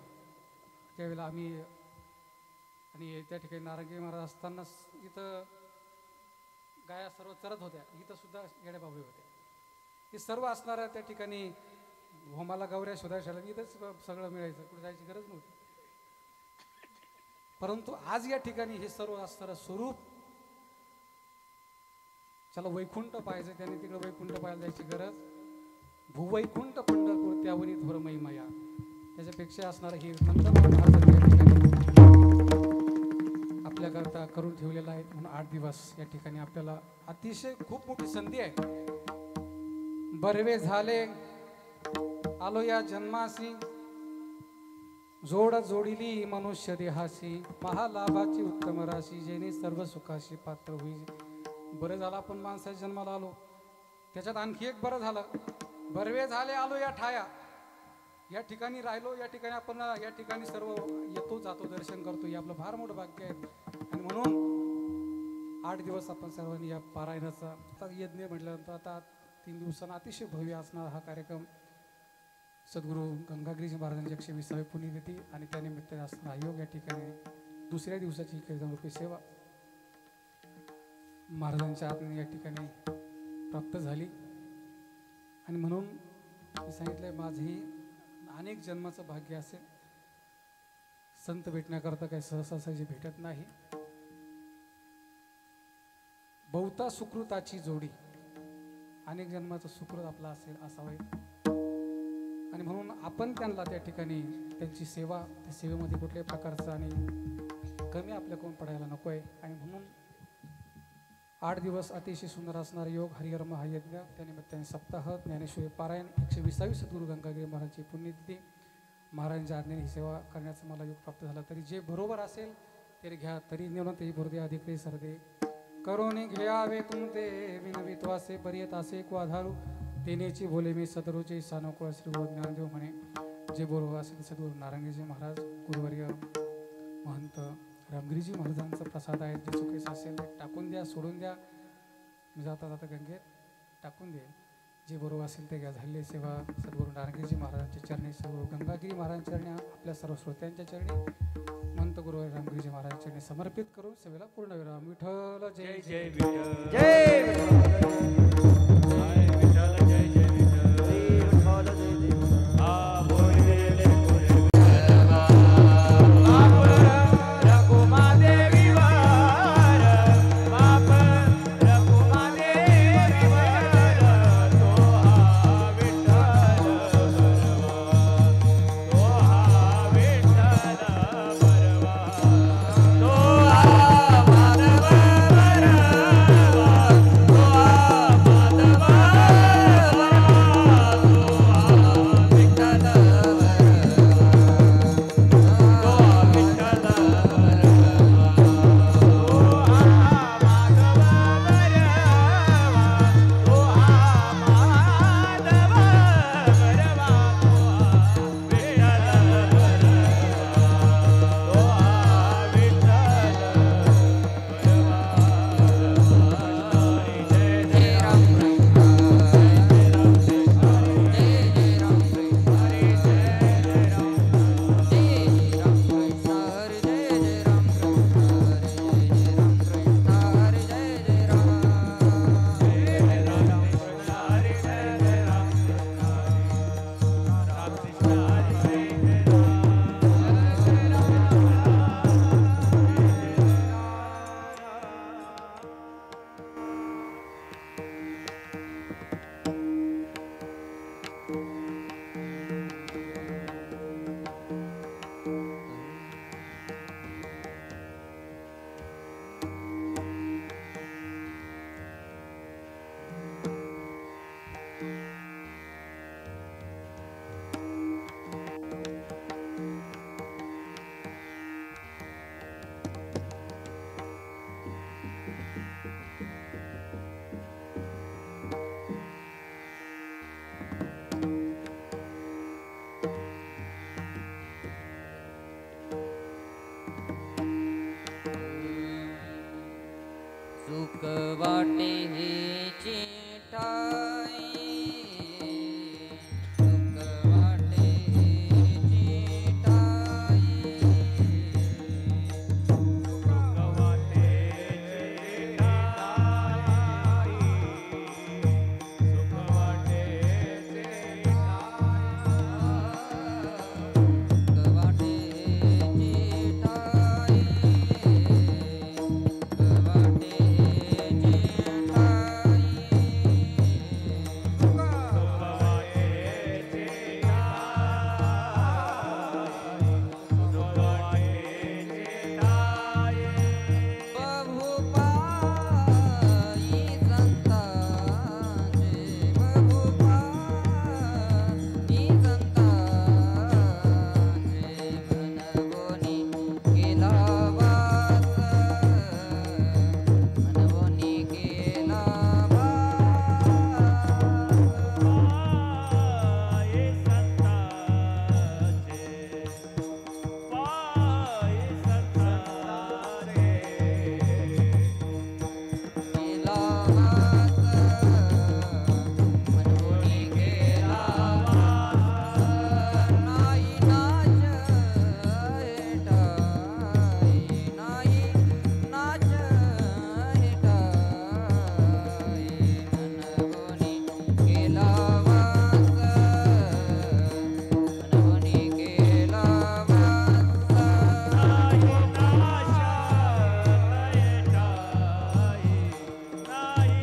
[SPEAKER 1] त्यावेळेला आम्ही आणि त्या ठिकाणी नारंगी महाराज असताना इथं गाया सर्व चरत होत्या. इथं सुद्धा गेड्या बाभळी होत्या. हे सर्व असणाऱ्या त्या ठिकाणी होमाला गौऱ्या शोधायला इथंच सगळं मिळायचं, कुठे जायची गरज नव्हती. परंतु आज या ठिकाणी हे सर्व असणारं स्वरूप चला वैकुंठ पाहायचं, त्याने तिकडे वैकुंठ पाहायला जायची गरज. भूवैकुंठ पंढरपूर त्यावरी थोर महिमया. त्याच्यापेक्षा असणारं हे नंदनवन महाराज या ठिकाणी आपल्याकरता करून ठेवलेला आहे. म्हणून 8 दिवस या ठिकाणी आपल्याला अतिशय खूप मोठी संधी आहे. बरवे झाले आलो या जन्मासी, जोड जोडिली मनुष्य देहासी, महालाभाची उत्तम राशी, जेणे सर्व सुखाशी पात्र होईल. बरं झालं आपण माणसाच्या जन्माला आलो. त्याच्यात आणखी एक बरं झालं, बरवे झाले आलो या ठाया. या ठिकाणी राहिलो, या ठिकाणी आपण या ठिकाणी सर्व येतो जातो दर्शन करतो. हे आपलं फार मोठं भाग्य आहे. आणि म्हणून 8 दिवस आपण सर्वांनी या पारायणाचा आता यज्ञ म्हटल्यानंतर आता 3 दिवसांना अतिशय भव्य असणारा हा कार्यक्रम सद्गुरू गंगागिरीजी महाराजांची 120वी पुण्यतिथी आणि त्यानिमित्ताने असणारा योग. या ठिकाणी दुसऱ्या दिवसाची कीर्तनरूपी सेवा महाराजांच्या आत्म्याने या ठिकाणी प्राप्त झाली. आणि म्हणून मी सांगितलंय माझंही अनेक जन्माचं भाग्य असेल. संत भेटण्याकरता काही सहसाची भेटत नाही. बहुता सुकृताची जोडी, अनेक जन्माचं सुकृत आपला असेल असावे. आणि म्हणून आपण त्यांना त्या ठिकाणी त्यांची सेवा, त्या सेवेमध्ये कुठल्याही प्रकारचं आणि कमी आपल्याकडून पडायला नको आहे. आणि म्हणून 8 दिवस अतिशय सुंदर असणारा योग हरिहर महायज्ञ, त्यानिमित्ताने सप्ताह ज्ञानेश्वरी पारायण 120वी सद्गुरू गंगागिरी महाराजांची पुण्यतिथी. महाराजांच्या आज्ञेने ही सेवा करण्याचा मला योग प्राप्त झाला. तरी जे बरोबर असेल ते घ्या, तरी नेऊन ते भरदे अधिक सरदे करोने घ्यावे तुमते विनवित्वासे पर्यत असे को आधारू तेनेची बोले मी सदरूचे सानुकूळ श्री ज्ञानदेव म्हणे. जे बरोबर असेल सद्गुरू नारायणगिरीजी महाराज गुरुवर्य महंत रामगिरीजी महाराजांचा प्रसाद आहे. जे चुकीचं असेल ते टाकून द्या, सोडून द्या. मी जाता जाता गंगेत टाकून दे. जे बरोबर असेल ते घ्या. झालेली सेवा सद्गुरू नारायणगिरीजी महाराजांच्या चरणी, सद्गुरू गंगागिरी महाराजांच्या चरणी, आपल्या सर्व श्रोत्यांच्या चरणी, महंत गुरुवर्य रामगिरीजी महाराजांच्या चरणी समर्पित करून सेवेला पूर्ण विराम. विठ्ठल जय
[SPEAKER 4] जय विठ्ठल.
[SPEAKER 2] जय
[SPEAKER 4] तो
[SPEAKER 2] सुख वाटे हेची ठाई सुख वाटे हेची ठाई
[SPEAKER 4] नाही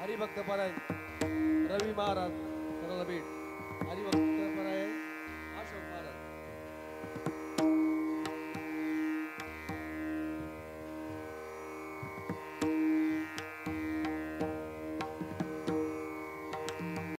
[SPEAKER 5] हरिभक्त पारायण रवी महाराज सगळं भेट हरिभक्त